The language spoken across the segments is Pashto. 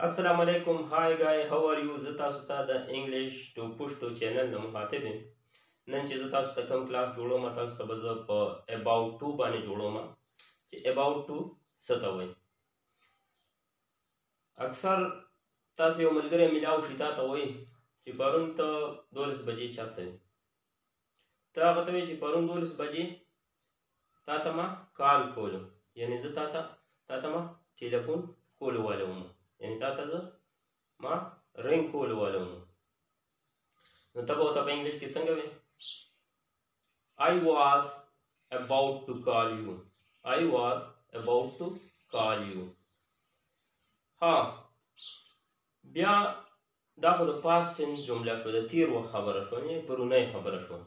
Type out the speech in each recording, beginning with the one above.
السلام علیکم هاي گاي هاو ار یو زه تاسو ته د انګلیش ټو پښتو چینل نه مخاطب یم. نن چې زه تاسو ته کوم کلاس جوړوم تاسو ته به زه په اباوټ ټو باندې جوړوم چې اباوټ ټو څه ته وایي. اکثر تاسو یو ملګری میلاو شي تا ته وایي چې پرون ته 12 بجې چېرته وې. ته هغه ته وایي چې پرون 12 بجې تا ته ما کال کولو، یعنې زه تا ته ما ټلیفون کولو والی وم، یعنې تا ته زه ما رنګ کولو والی وم. نو ته به ورته په انګلیش کې څنګه وایې؟ I was about to call you. I was about to call you. ها بیا دا خو د پاست ټینس جمله شوه، د تیر وخت خبره شوه، یعنې پرونی خبره شوه.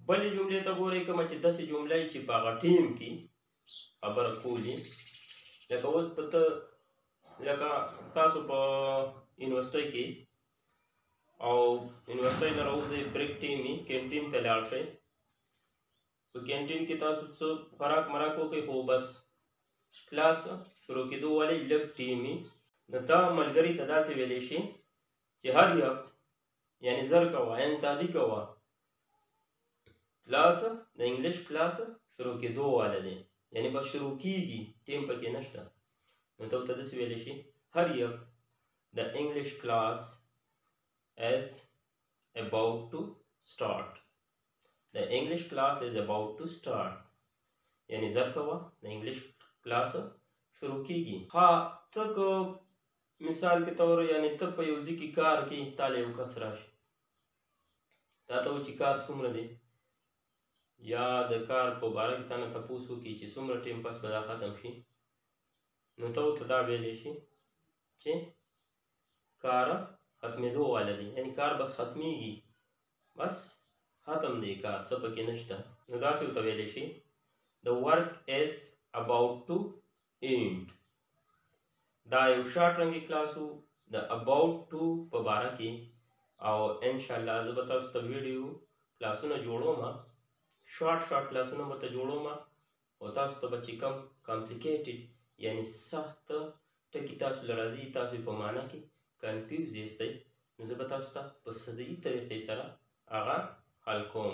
بلې جملې ته ګورئ، کومه چې داسې جمله چې په هغه ټیم کې خبره کولي، لکه اوس په ته لکه تاسو په یونیورسټۍ کې او یونیورسټۍ نه راوځئ، بریک ټیم وي، کینټین ته لاړ شئ. په کینټین کې تاسو څه خوراک مراک وکړئ، خو بس کلاس شروع کېدو والی لږ ټیم وي. نو ته ملګري ته داسې ویلی شي چې هر یک، یعنې زر کوه، انتادي کوه، کلاس د انګلیش کلاس شروع کېدو والی دی، یعنې بس شروع کېږي، ټیم پکې نشته. نو ته ورته داسې ویلی شي هر یک د انګلیش کلاس is about to start. The English class is about to start. یعنی زر کوه د انګلیش کلاس شروع کیږي. ها ته که مثال کې طور یعنی ته په یو ځای کې کار کې تاله یو کس راشي تا ته وایي چې کار څومره دی، یا د کار په باره کې تا نه تپوس وکړي چې څومره ټیم پس به دا ختم شي. نو ته ورته دا ویلی شي چې کار ختمېدو والی دی، یعنې کار بس ختمیږي، بس ختم دی کار، څه پکې نشته. نو داسې ورته ویلی شي the work is about to end. دا یو شارټ رنګې کلاس و د about to په باره کې، او انشاءالله زه به تاسو ته ویډیو کلاسونه جوړوم، شارټ کلاسونه به ته جوړوم، او تاسو ته به چې کوم کمپلیکیټډ یعنې سخت ټکي تاسو له راځي، تاسو یې په معنا کې کنفیوز یاستئ، نو زه به تاسو ته په صحیح طریقې سره هغه حل کوم.